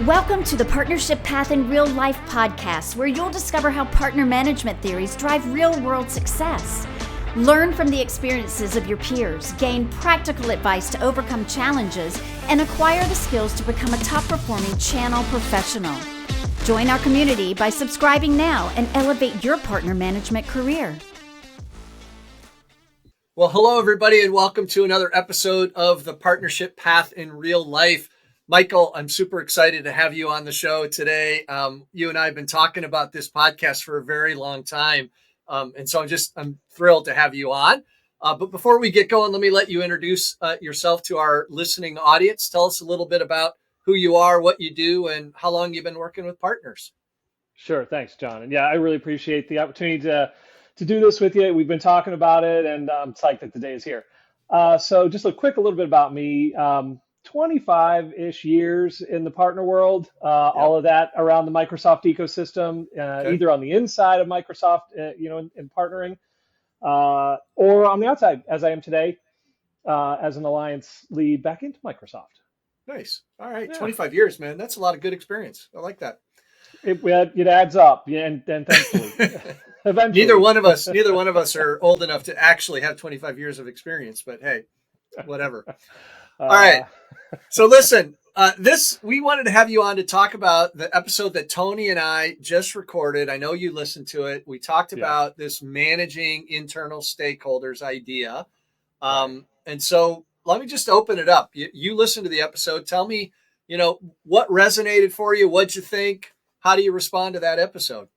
Welcome to the Partnership Path in Real Life podcast, where you'll discover how partner management theories drive real-world success. Learn from the experiences of your peers, gain practical advice to overcome challenges, and acquire the skills to become a top-performing channel professional. Join our community by subscribing now and elevate your partner management career. Well, hello, everybody, and welcome to another episode of the Partnership Path in Real Life. Michael, I'm super excited to have you on the show today. You and I have been talking about this podcast for a very long time. And so I'm thrilled to have you on. But before we get going, let me let you introduce yourself to our listening audience. Tell us a little bit about who you are, what you do, and how long you've been working with partners. Sure. Thanks, John. And yeah, I really appreciate the opportunity to do this with you. We've been talking about it, and I'm psyched that the day is here. So just a little bit about me. 25-ish years in the partner world, all of that around the Microsoft ecosystem, either on the inside of Microsoft, in partnering, or on the outside, as I am today, as an alliance lead back into Microsoft. Nice. All right. Yeah. 25 years, man. That's a lot of good experience. I like that. It adds up. Yeah, and thankfully. Eventually. Neither one of us are old enough to actually have 25 years of experience, but hey, whatever. All right. So listen, we wanted to have you on to talk about the episode that Tony and I just recorded. I know you listened to it. We talked about this managing internal stakeholders idea. And so let me just open it up. You listened to the episode. Tell me, what resonated for you? What'd you think? How do you respond to that episode?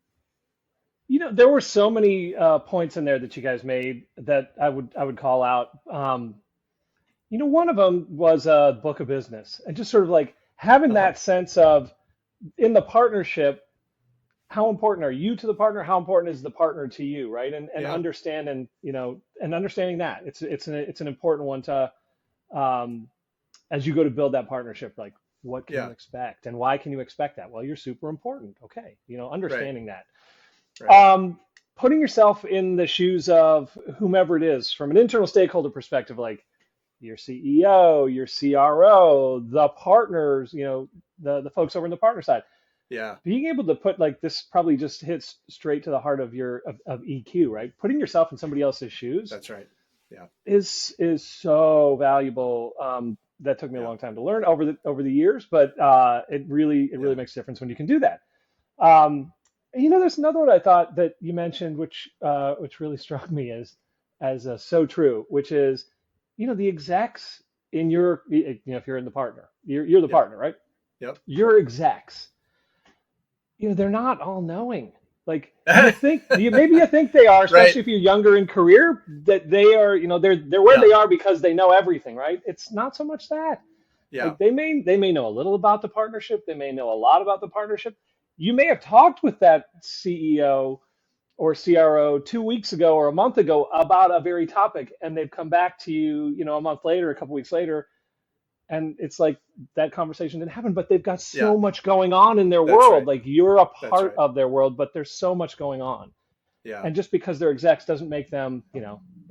There were so many points in there that you guys made that I would call out. One of them was a book of business, and just sort of like having that sense of, in the partnership, how important are you to the partner? How important is the partner to you, right? And understanding, and understanding that it's an important one to, as you go to build that partnership, like what can you expect, and why can you expect that? Well, you're super important. Okay, understanding that. Right. Putting yourself in the shoes of whomever it is from an internal stakeholder perspective, like your CEO, your CRO, the partners, the folks over in the partner side. Yeah. Being able to put, like, this probably just hits straight to the heart of of EQ, right? Putting yourself in somebody else's shoes. That's right. Yeah. Is so valuable. That took me a long time to learn over the years, but it really makes a difference when you can do that. There's another one I thought that you mentioned, which really struck me as so true, which is, the execs in your, if you're in the partner, you're the partner, right? Yep. Your execs, they're not all knowing. Like, you think they are, especially if you're younger in career, that they are, they're where they are because they know everything, right? It's not so much that. Yeah. Like, they may know a little about the partnership. They may know a lot about the partnership. You may have talked with that CEO or CRO 2 weeks ago or a month ago about a very topic, and they've come back to you, a month later, a couple weeks later, and it's like that conversation didn't happen, but they've got so much going on in their world. Right. Like, you're a part of their world, but there's so much going on. Yeah. And just because they're execs doesn't make them,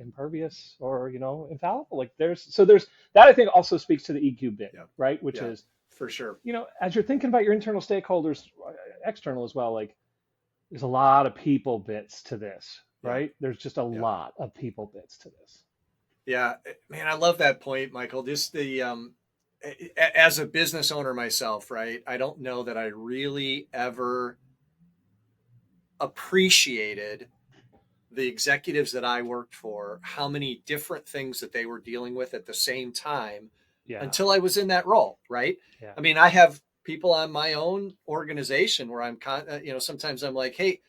impervious or, infallible. Like, there's that, I think, also speaks to the EQ bit, right? Which is, for sure, as you're thinking about your internal stakeholders, external as well, like, there's a lot of people bits to this, right? There's just a lot of people bits to this. Yeah, man, I love that point, Michael. Just the, as a business owner myself, right? I don't know that I really ever appreciated the executives that I worked for, how many different things that they were dealing with at the same time until I was in that role, right? Yeah. I mean, I have people on my own organization where I'm, sometimes I'm like, hey,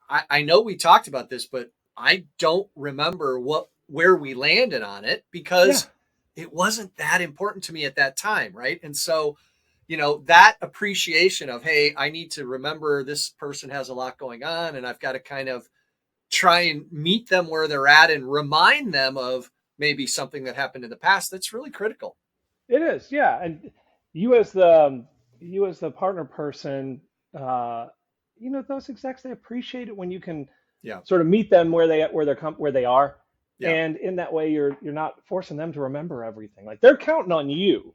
I know we talked about this, but I don't remember where we landed on it because it wasn't that important to me at that time. Right. And so, that appreciation of, hey, I need to remember this person has a lot going on, and I've got to kind of try and meet them where they're at and remind them of maybe something that happened in the past. That's really critical. It is. Yeah. And you as the partner person, those execs, they appreciate it when you can sort of meet them where they are. Yeah. And in that way, you're not forcing them to remember everything. Like, they're counting on you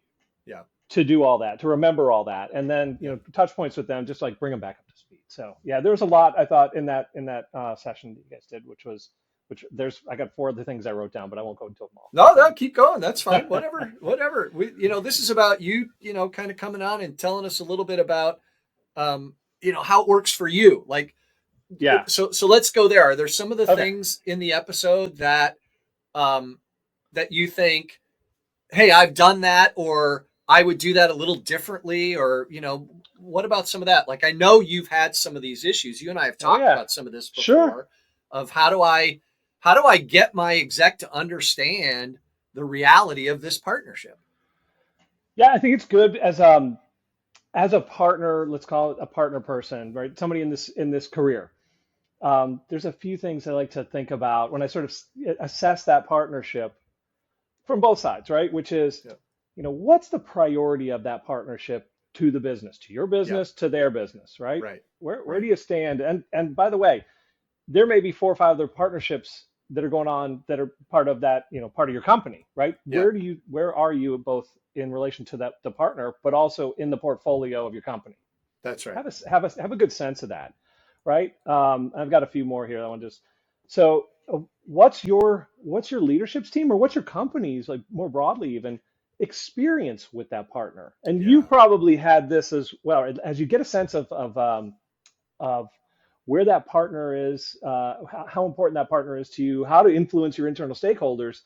to do all that, to remember all that, and then touch points with them, just like bring them back up to speed. So yeah, there was a lot I thought in that session that you guys did, which I got 4 other things I wrote down, but I won't go into them all. No, keep going. That's fine. Whatever. This is about you, kind of coming on and telling us a little bit about, how it works for you. Like, yeah. So let's go there. Are there some of the things in the episode that, that you think, hey, I've done that, or I would do that a little differently, or, what about some of that? Like, I know you've had some of these issues. You and I have talked about some of this before. Sure. Of how do I get my exec to understand the reality of this partnership? Yeah, I think it's good as a partner, let's call it a partner person, right? Somebody in this career. There's a few things I like to think about when I sort of assess that partnership from both sides, right? Which is, what's the priority of that partnership to the business, to your business, to their business, right? Right. Where do you stand? And by the way, there may be 4 or 5 other partnerships that are going on that are part of that, part of your company, right? Yeah. Where are you both in relation to the partner, but also in the portfolio of your company? That's right. Have a good sense of that, right? I've got a few more here. What's your leadership's team, or what's your company's, like more broadly even, experience with that partner? And you probably had this as well, as you get a sense of where that partner is, how important that partner is to you, how to influence your internal stakeholders.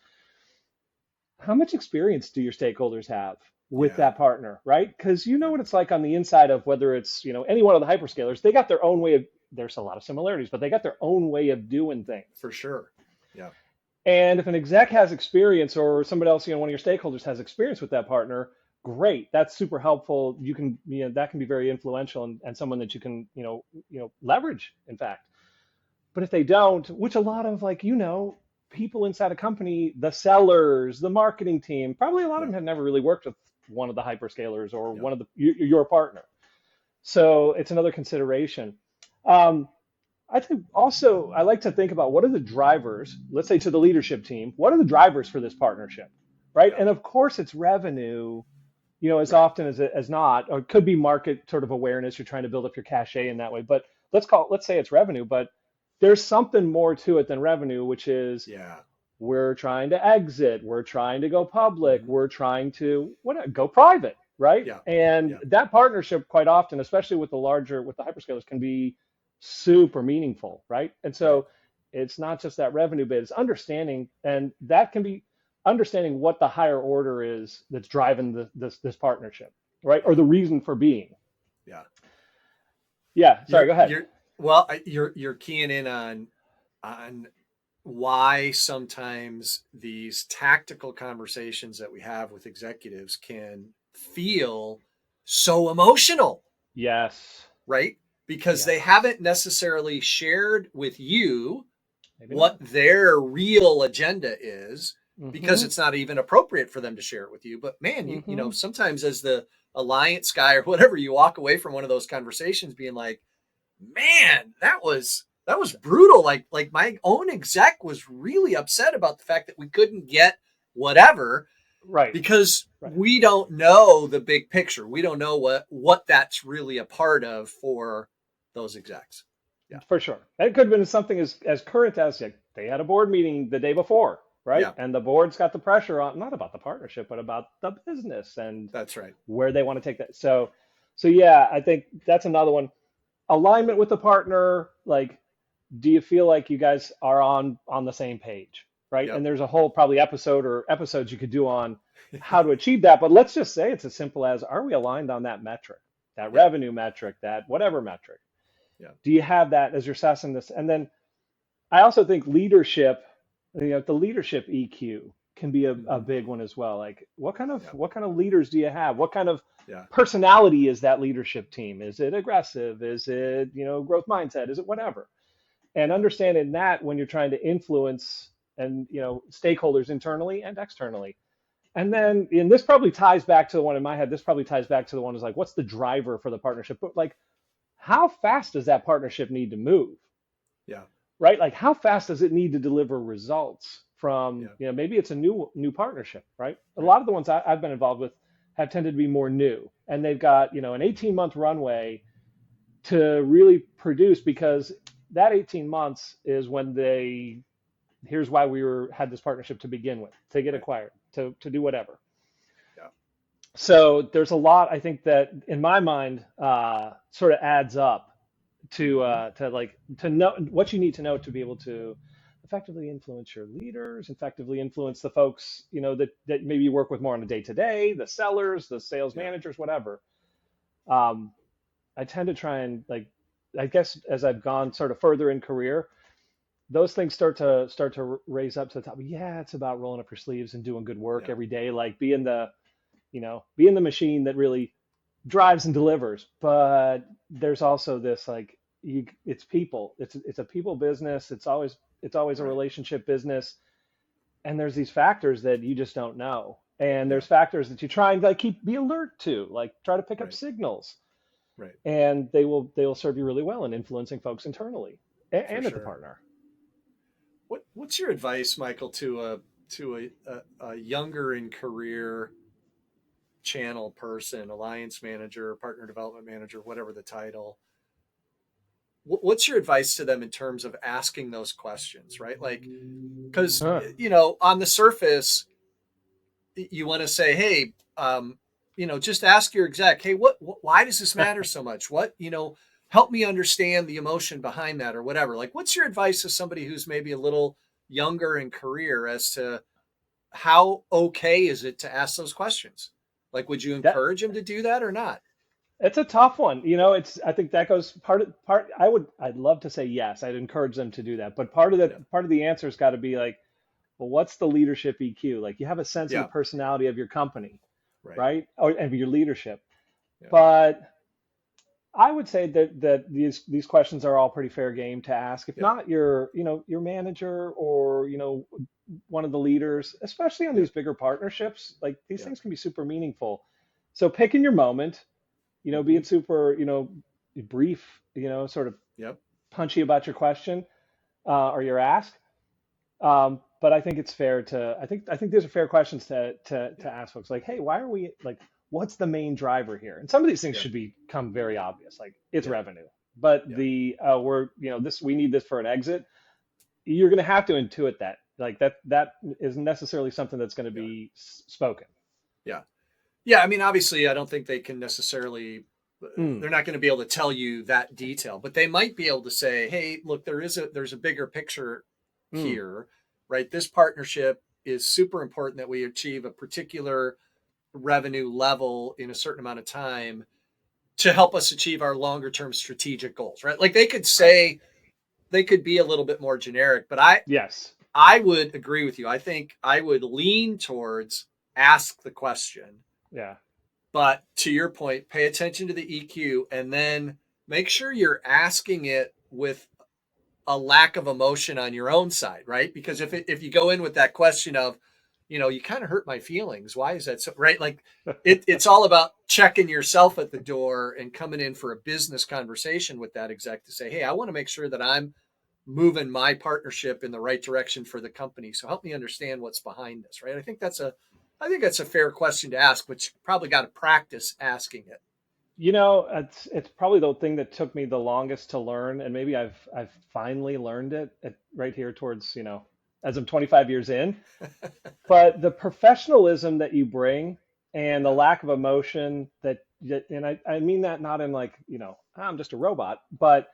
How much experience do your stakeholders have with that partner, right? Because what it's like on the inside of whether it's, any one of the hyperscalers, they got their own way of, there's a lot of similarities, but they got their own way of doing things. For sure. Yeah. And if an exec has experience, or somebody else, one of your stakeholders has experience with that partner, great. That's super helpful. You can, that can be very influential and someone that you can, leverage, in fact. But if they don't, which a lot of people inside a company, the sellers, the marketing team, probably a lot of them have never really worked with one of the hyperscalers or one of your partner. So it's another consideration. I think also I like to think about what are the drivers, let's say to the leadership team, what are the drivers for this partnership, right? And of course it's revenue, as often as not, or it could be market sort of awareness. You're trying to build up your cachet in that way, but let's say it's revenue, but there's something more to it than revenue, which is we're trying to exit, we're trying to go public, we're trying to go private, right? And that partnership quite often, especially with the hyperscalers, can be super meaningful, right? And so it's not just that revenue bit, it's understanding, and that can be understanding what the higher order is that's driving this partnership, right? Or the reason for being. Sorry, go ahead. You're keying in on why sometimes these tactical conversations that we have with executives can feel so emotional. Yes. Right? Because they haven't necessarily shared with you what their real agenda is, because it's not even appropriate for them to share it with you. But man, you sometimes as the alliance guy or whatever, you walk away from one of those conversations being like, man, that was brutal. Like my own exec was really upset about the fact that we couldn't get whatever. Right. Because we don't know the big picture. We don't know what that's really a part of for those execs. Yeah, for sure. That could have been something as current as they had a board meeting the day before, right? Yeah. And the board's got the pressure on, not about the partnership, but about the business and that's right, where they want to take that. So yeah, I think that's another one. Alignment with the partner. Like, do you feel like you guys are on the same page, right? Yep. And there's a whole probably episodes you could do on how to achieve that. But let's just say it's as simple as, are we aligned on that metric, that revenue metric, that whatever metric? Yeah. Do you have that as you're assessing this? And then I also think leadership, the leadership EQ can be a big one as well. Like, what kind of leaders do you have? What kind of personality is that leadership team? Is it aggressive? Is it, growth mindset? Is it whatever? And understanding that when you're trying to influence and, stakeholders internally and externally. And then, and this probably ties back to the one in my head. This probably ties back to the one is like, what's the driver for the partnership? But like, how fast does that partnership need to move? Yeah. Right. Like, how fast does it need to deliver results from, maybe it's a new partnership, right? A lot of the ones I've been involved with have tended to be more new, and they've got, an 18-month runway to really produce, because that 18 months is when here's why had this partnership to begin with, to get acquired, to do whatever. Yeah. So there's a lot, I think, that in my mind sort of adds up to know what you need to know to be able to effectively influence your leaders, effectively influence the folks, that maybe you work with more on a day-to-day, the sellers, the sales managers, whatever. I tend to try and, I guess, as I've gone sort of further in career, those things start to raise up to the top. Yeah, it's about rolling up your sleeves and doing good work every day, like being the machine that really drives and delivers. But there's also this, it's people. It's a people business. It's always a relationship business. And there's these factors that you just don't know. And there's factors that you try and be alert to, try to pick up signals. Right. And they'll serve you really well in influencing folks internally and at the partner. What's your advice, Michael, to a younger in career channel person, alliance manager, partner development manager, whatever the title? What's your advice to them in terms of asking those questions, right? Because on the surface, you want to say, hey, just ask your exec, hey, why does this matter so much? Help me understand the emotion behind that, or whatever. What's your advice to somebody who's maybe a little younger in career as to how okay is it to ask those questions? Would you encourage them to do that or not? It's a tough one. I think that goes I'd love to say yes, I'd encourage them to do that. But part of the answer has got to be well, what's the leadership EQ? You have a sense of the personality of your company, right? And your leadership. Yeah. But I would say that these questions are all pretty fair game to ask. If not your manager or, one of the leaders, especially on these bigger partnerships, these things can be super meaningful. So pick in your moment, be it super, brief, sort of punchy about your question or your ask. But I think it's fair I think these are fair questions to ask folks, hey, why are we what's the main driver here? And some of these things should become very obvious, it's revenue. But we need this for an exit. You're going to have to intuit that. That isn't necessarily something that's going to be spoken. Yeah. Yeah. I mean, obviously, I don't think they can necessarily, they're not going to be able to tell you that detail, but they might be able to say, hey, look, there's a bigger picture here, right? This partnership is super important that we achieve a particular revenue level in a certain amount of time to help us achieve our longer term strategic goals, right? They could say, they could be a little bit more generic, but I would agree with you. I think I would lean towards ask the question. Yeah. But to your point, pay attention to the EQ and then make sure you're asking it with a lack of emotion on your own side, right? Because if you go in with that question of, you kind of hurt my feelings. Why is that so? Right? It's all about checking yourself at the door and coming in for a business conversation with that exec to say, hey, I want to make sure that I'm moving my partnership in the right direction for the company. So help me understand what's behind this, right? I think that's a fair question to ask, but you probably got to practice asking it. It's probably the thing that took me the longest to learn, and maybe I've finally learned it right here towards, as I'm 25 years in. But the professionalism that you bring and the lack of emotion and I mean that not in I'm just a robot, but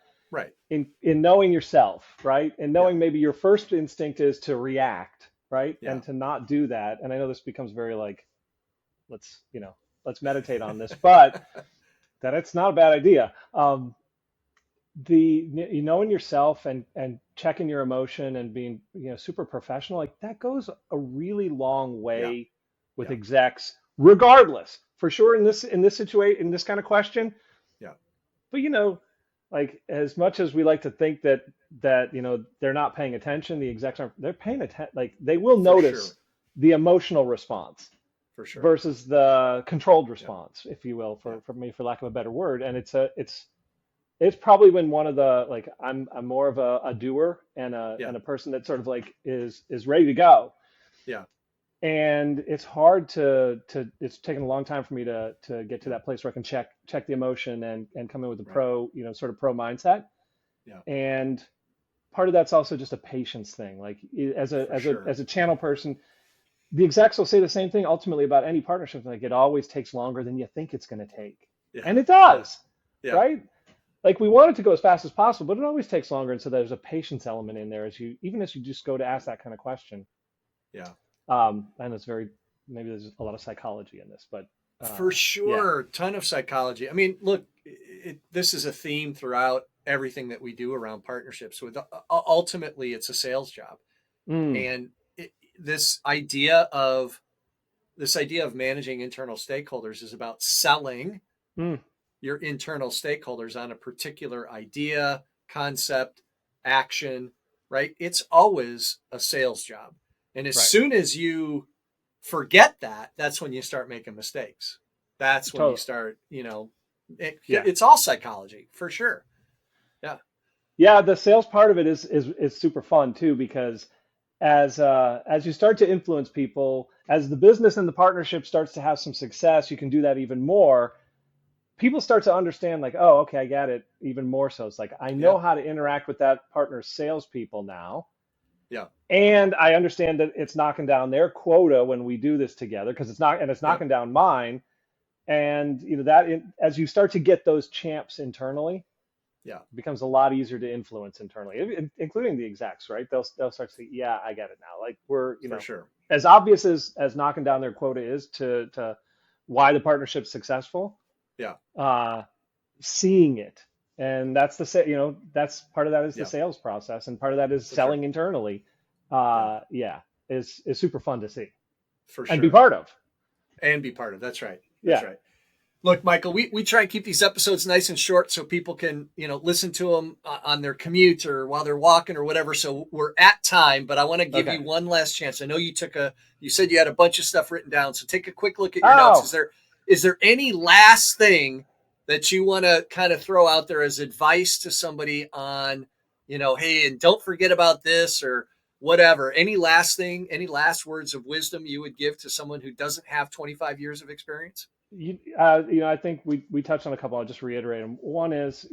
in knowing yourself, right? And knowing maybe your first instinct is to react, right? Yeah. And to not do that. And I know this becomes very let's meditate on this, but that it's not a bad idea. Knowing yourself and checking your emotion and being super professional, that goes a really long way with execs, regardless. For sure in this situation, in this kind of question. Yeah. But as much as we like to think that they're not paying attention, the execs they're paying attention. They will notice the emotional response. For sure. Versus the controlled response, if you will, for lack of a better word. And it's probably been one of the I'm more of a doer and a person that sort of is ready to go. Yeah. And it's hard it's taken a long time for me to get to that place where I can check the emotion and come in with a sort of pro mindset. Yeah. And part of that's also just a patience thing. Like as a channel person, the execs will say the same thing ultimately about any partnership. Like it always takes longer than you think it's going to take. Yeah. And it does, yeah. right? Like we want it to go as fast as possible, but it always takes longer. And so there's a patience element in there even as you just go to ask that kind of question. Yeah. And it's maybe there's a lot of psychology in this, but for sure, ton of psychology. I mean, look, this is a theme throughout everything that we do around partnerships. With ultimately, it's a sales job, and this idea of managing internal stakeholders is about selling your internal stakeholders on a particular idea, concept, action. Right? It's always a sales job. And as soon as you forget that, that's when you start making mistakes. That's when you start, it's all psychology for sure. Yeah. Yeah. The sales part of it is super fun too, because as you start to influence people, as the business and the partnership starts to have some success, you can do that even more. People start to understand like, oh, okay, I get it even more. So it's like, I know how to interact with that partner's salespeople now. Yeah. And I understand that it's knocking down their quota when we do this together because it's knocking down mine. And as you start to get those champs internally, it becomes a lot easier to influence internally, including the execs, right? They'll start to say, yeah, I get it now. Like we're, for sure. As obvious as knocking down their quota is to why the partnership's successful. Yeah. Seeing it. And that's that's part of that is the sales process. And part of that is selling internally. Is super fun to see. For sure. And be part of. That's right. That's right. Look, Michael, we try and keep these episodes nice and short so people can, listen to them on their commute or while they're walking or whatever. So we're at time, but I want to give you one last chance. I know you said you had a bunch of stuff written down. So take a quick look at your notes. Is there any last thing that you want to kind of throw out there as advice to somebody on, hey, and don't forget about this or whatever? Any last words of wisdom you would give to someone who doesn't have 25 years of experience? I think we touched on a couple. I'll just reiterate them. One is,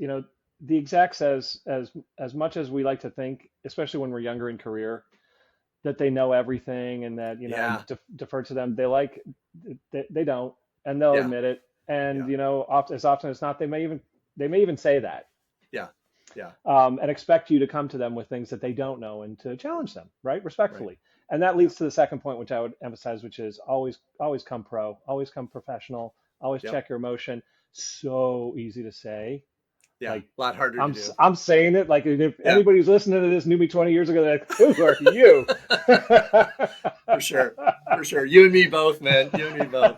the execs, as much as we like to think, especially when we're younger in career, that they know everything and that, defer to them. They don't, and they'll admit it. And, as often as not, they may even say that. Yeah. Yeah. And expect you to come to them with things that they don't know and to challenge them, right? Respectfully. Right. And that leads to the second point, which I would emphasize, which is always come pro, always come professional, always check your emotion. So easy to say. Yeah. Like, a lot harder to do. I'm saying it like if anybody who's listening to this knew me 20 years ago, they're like, who are you? For sure. You and me both, man. You and me both.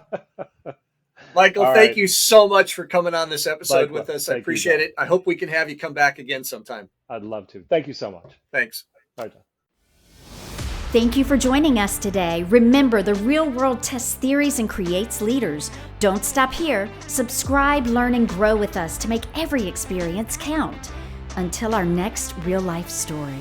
Michael, thank you so much for coming on this episode with us. I appreciate it. I hope we can have you come back again sometime. I'd love to. Thank you so much. Thanks. All right, John. Thank you for joining us today. Remember, the real world tests theories and creates leaders. Don't stop here. Subscribe, learn, and grow with us to make every experience count. Until our next real life story.